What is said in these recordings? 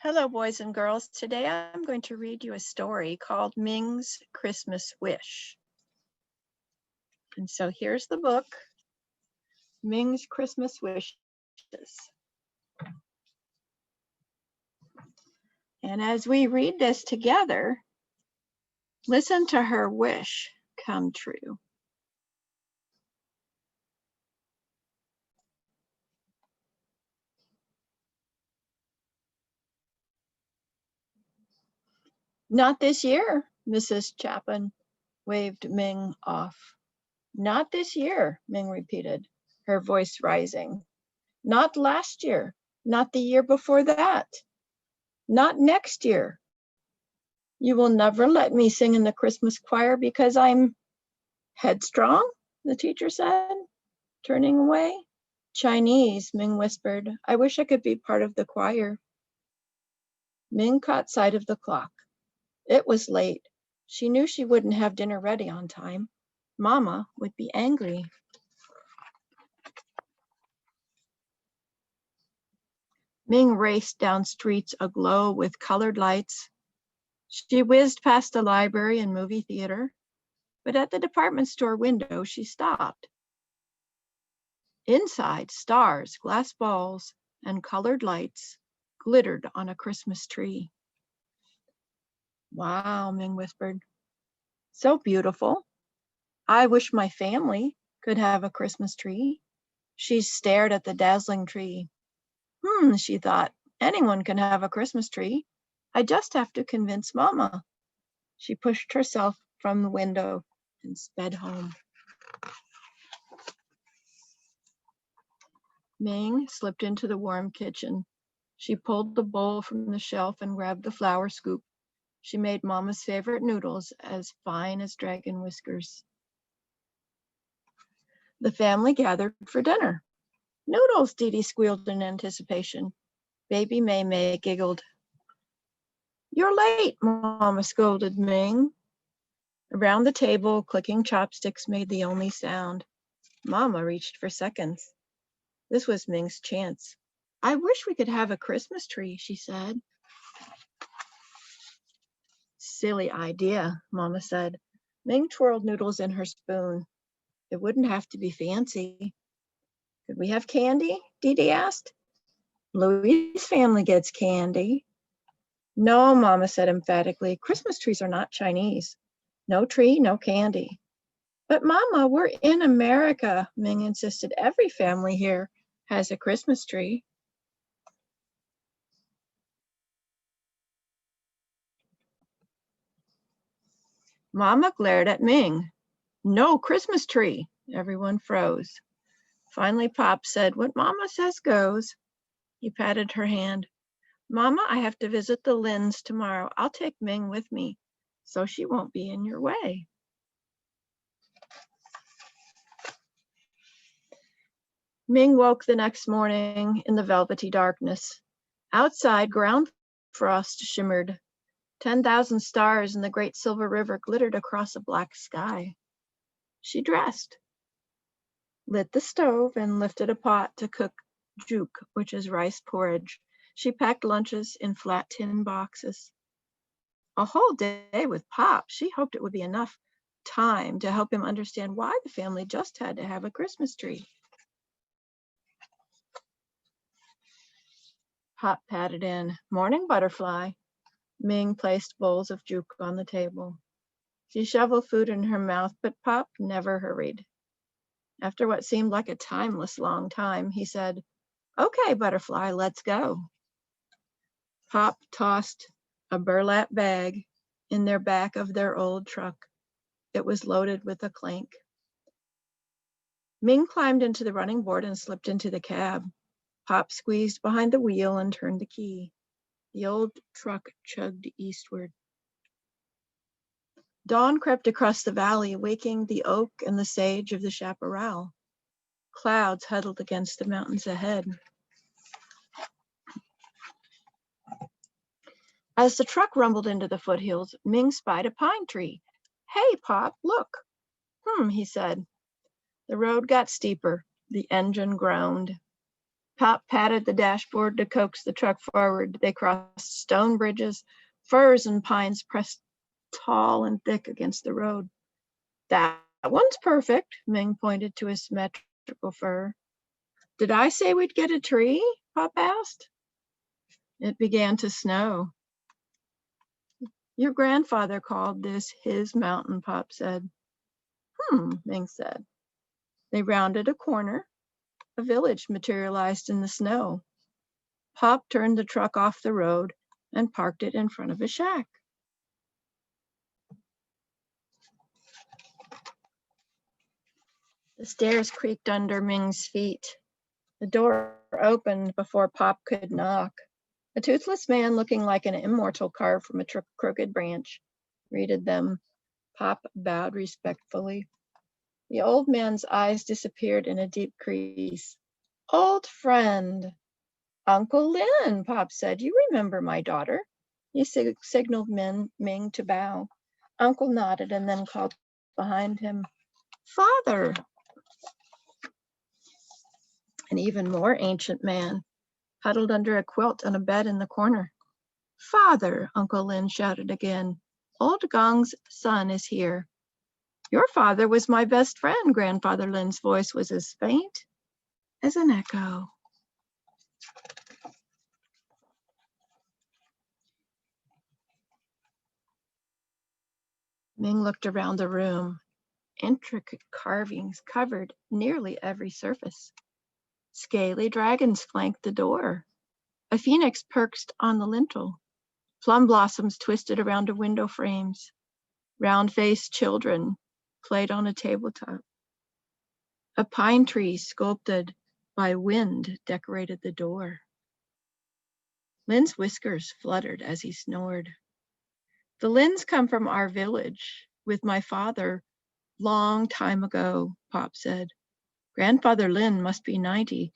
Hello, boys and girls. Today I'm going to read you a story called Ming's Christmas Wish. And so here's the book, Ming's Christmas Wishes. And as we read this together, listen to her wish come true. Not this year, Mrs. Chapin waved Ming off. Not this year, Ming repeated, her voice rising. Not last year, not the year before that, not next year. You will never let me sing in the Christmas choir because I'm headstrong, the teacher said, turning away. Chinese, Ming whispered. I wish I could be part of the choir. Ming caught sight of the clock. It was late. She knew she wouldn't have dinner ready on time. Mama would be angry. Ming raced down streets aglow with colored lights. She whizzed past the library and movie theater, but at the department store window, she stopped. Inside, stars, glass balls, and colored lights glittered on a Christmas tree. Wow, Ming whispered. So beautiful. I wish my family could have a Christmas tree. She stared at the dazzling tree. She thought, anyone can have a Christmas tree. I just have to convince Mama. She pushed herself from the window and sped home. Ming slipped into the warm kitchen. She pulled the bowl from the shelf and grabbed the flour scoop. She made Mama's favorite noodles as fine as dragon whiskers. The family gathered for dinner. Noodles, Dee Dee squealed in anticipation. Baby Mei Mei giggled. You're late, Mama scolded Ming. Around the table, clicking chopsticks made the only sound. Mama reached for seconds. This was Ming's chance. I wish we could have a Christmas tree, she said. Silly idea, Mama said. Ming twirled noodles in her spoon. It wouldn't have to be fancy. Could we have candy? Dee Dee asked. Louie's family gets candy. No, Mama said emphatically. Christmas trees are not Chinese. No tree, no candy. But Mama, we're in America, Ming insisted. Every family here has a Christmas tree. Mama glared at Ming. No Christmas tree. Everyone froze. Finally, Pop said, what Mama says goes. He patted her hand. Mama, I have to visit the Lyns tomorrow. I'll take Ming with me, so she won't be in your way. Ming woke the next morning in the velvety darkness. Outside, ground frost shimmered. 10,000 stars in the great silver river glittered across a black sky. She dressed, lit the stove, and lifted a pot to cook juk, which is rice porridge. She packed lunches in flat tin boxes. A whole day with Pop. She hoped it would be enough time to help him understand why the family just had to have a Christmas tree. Pop patted in. Morning, butterfly. Ming placed bowls of juk on the table. She shoveled food in her mouth, but Pop never hurried. After what seemed like a timeless long time, he said, okay, butterfly, let's go. Pop tossed a burlap bag in their back of their old truck. It was loaded with a clank. Ming climbed into the running board and slipped into the cab. Pop squeezed behind the wheel and turned the key. The old truck chugged eastward. Dawn crept across the valley, waking the oak and the sage of the chaparral. Clouds huddled against the mountains ahead. As the truck rumbled into the foothills, Ming spied a pine tree. Hey, Pop, look. He said. The road got steeper. The engine groaned. Pop patted the dashboard to coax the truck forward. They crossed stone bridges. Firs and pines pressed tall and thick against the road. That one's perfect, Ming pointed to his symmetrical fir. Did I say we'd get a tree? Pop asked. It began to snow. Your grandfather called this his mountain, Pop said. Ming said. They rounded a corner. A village materialized in the snow. Pop turned the truck off the road and parked it in front of a shack. The stairs creaked under Ming's feet. The door opened before Pop could knock. A toothless man looking like an immortal carved from a crooked branch greeted them. Pop bowed respectfully. The old man's eyes disappeared in a deep crease. Old friend. Uncle Lin, Pop said. You remember my daughter? He signaled Ming to bow. Uncle nodded and then called behind him, Father. An even more ancient man huddled under a quilt on a bed in the corner. Father, Uncle Lin shouted again. Old Gong's son is here. Your father was my best friend. Grandfather Lin's voice was as faint as an echo. Ming looked around the room. Intricate carvings covered nearly every surface. Scaly dragons flanked the door. A phoenix perched on the lintel. Plum blossoms twisted around the window frames. Round-faced children played on a tabletop. A pine tree sculpted by wind decorated the door. Lin's whiskers fluttered as he snored. The Lins come from our village with my father long time ago, Pop said. Grandfather Lin must be 90.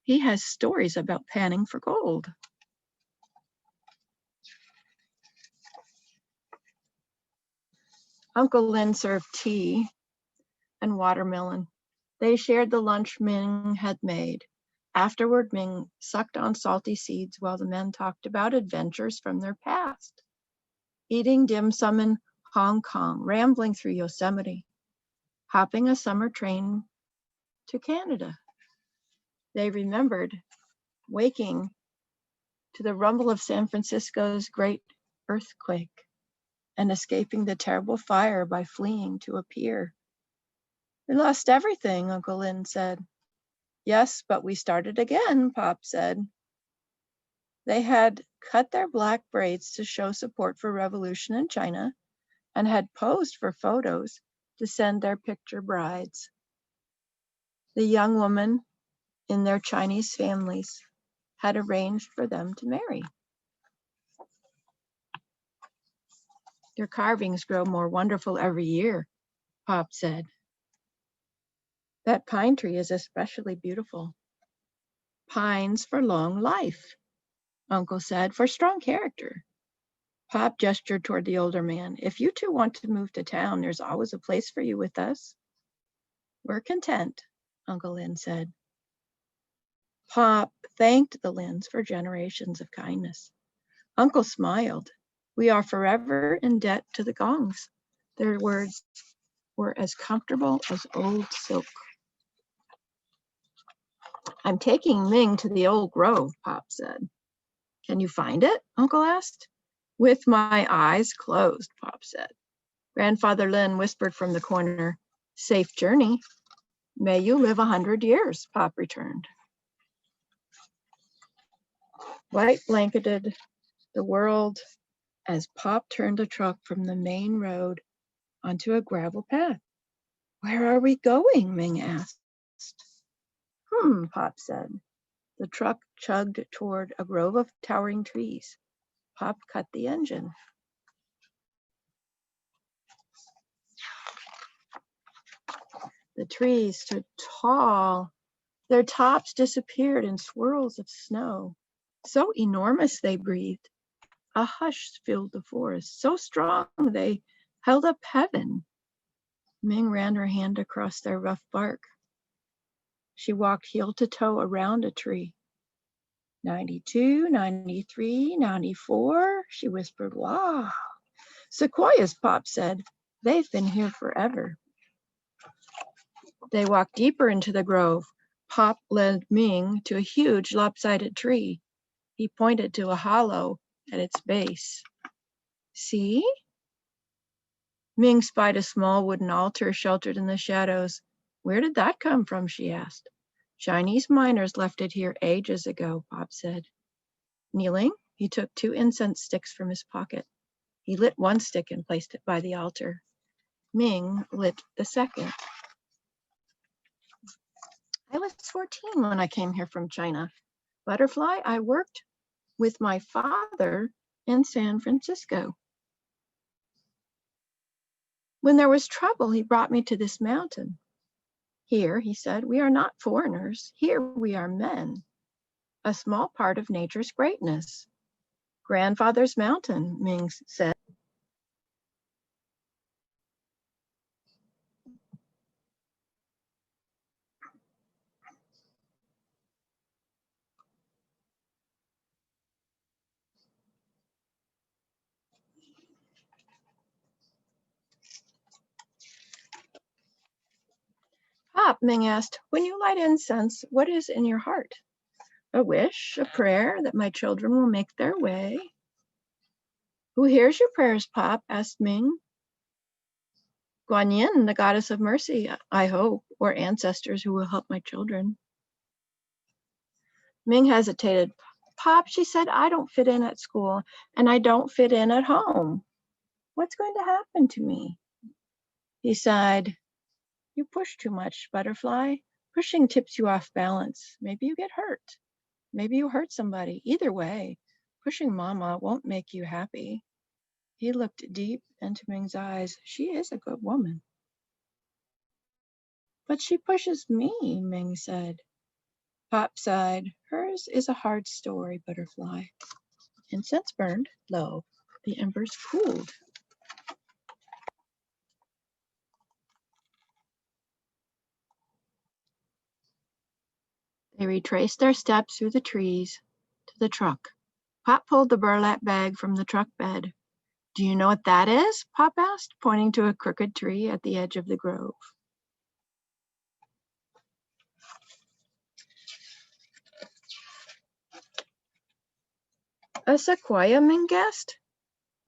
He has stories about panning for gold. Uncle Lin served tea and watermelon. They shared the lunch Ming had made. Afterward, Ming sucked on salty seeds while the men talked about adventures from their past. Eating dim sum in Hong Kong, rambling through Yosemite, hopping a summer train to Canada. They remembered waking to the rumble of San Francisco's great earthquake and escaping the terrible fire by fleeing to a pier. We lost everything, Uncle Lin said. Yes, but we started again, Pop said. They had cut their black braids to show support for revolution in China and had posed for photos to send their picture brides. The young women in their Chinese families had arranged for them to marry. Their carvings grow more wonderful every year, Pop said. That pine tree is especially beautiful. Pines for long life, Uncle said, for strong character. Pop gestured toward the older man. If you two want to move to town, there's always a place for you with us. We're content, Uncle Lin said. Pop thanked the Lins for generations of kindness. Uncle smiled. We are forever in debt to the Gongs. Their words were as comfortable as old silk. I'm taking Ming to the old grove, Pop said. Can you find it? Uncle asked. With my eyes closed, Pop said. Grandfather Lin whispered from the corner, Safe journey. May you live 100 years, Pop returned. White blanketed the world as Pop turned the truck from the main road onto a gravel path. Where are we going? Ming asked. Pop said. The truck chugged toward a grove of towering trees. Pop cut the engine. The trees stood tall. Their tops disappeared in swirls of snow. So enormous they breathed. A hush filled the forest, so strong they held up heaven. Ming ran her hand across their rough bark. She walked heel to toe around a tree. 92, 93, 94, she whispered. Wow. Sequoias, Pop said. They've been here forever. They walked deeper into the grove. Pop led Ming to a huge lopsided tree. He pointed to a hollow at its base. See? Ming spied a small wooden altar sheltered in the shadows. Where did that come from, she asked. Chinese miners left it here ages ago, Pop said. Kneeling, he took 2 incense sticks from his pocket. He lit one stick and placed it by the altar. Ming lit the second. I was 14 when I came here from China. Butterfly, I worked with my father in San Francisco. When there was trouble, he brought me to this mountain. Here, he said, we are not foreigners. Here we are men, a small part of nature's greatness. Grandfather's mountain, Ming said. Pop, Ming asked, when you light incense, what is in your heart? A wish, a prayer that my children will make their way. Who hears your prayers, Pop? Asked Ming. Guanyin, the goddess of mercy, I hope, or ancestors who will help my children. Ming hesitated. Pop, she said, I don't fit in at school, and I don't fit in at home. What's going to happen to me? He sighed. You push too much, Butterfly. Pushing tips you off balance. Maybe you get hurt. Maybe you hurt somebody. Either way, pushing Mama won't make you happy. He looked deep into Ming's eyes. She is a good woman. But she pushes me, Ming said. Pop sighed. Hers is a hard story, Butterfly. Incense burned low. The embers cooled. They retraced their steps through the trees to the truck. Pop pulled the burlap bag from the truck bed. Do you know what that is? Pop asked, pointing to a crooked tree at the edge of the grove. A sequoia, Ming guessed.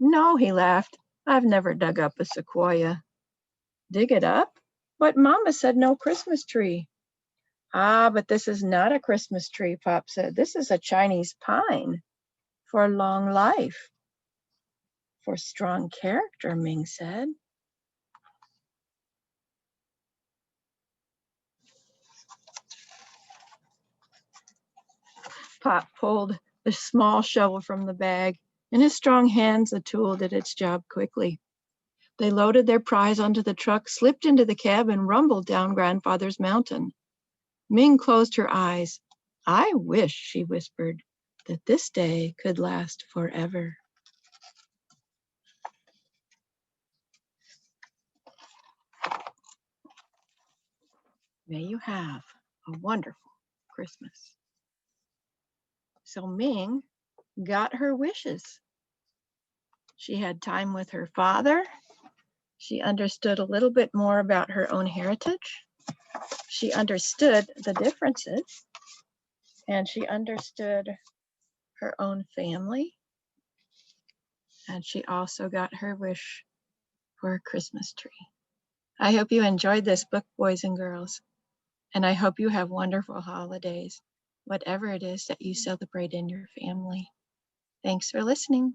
No, he laughed. I've never dug up a sequoia. Dig it up? But Mama said no Christmas tree. Ah, but this is not a Christmas tree, Pop said. This is a Chinese pine for long life. For strong character, Ming said. Pop pulled the small shovel from the bag. In his strong hands, the tool did its job quickly. They loaded their prize onto the truck, slipped into the cab, and rumbled down Grandfather's mountain. Ming closed her eyes. I wish, she whispered, that this day could last forever. May you have a wonderful Christmas. So Ming got her wishes. She had time with her father. She understood a little bit more about her own heritage. She understood the differences, and she understood her own family. And she also got her wish for a Christmas tree. I hope you enjoyed this book, boys and girls, and I hope you have wonderful holidays, whatever it is that you celebrate in your family. Thanks for listening.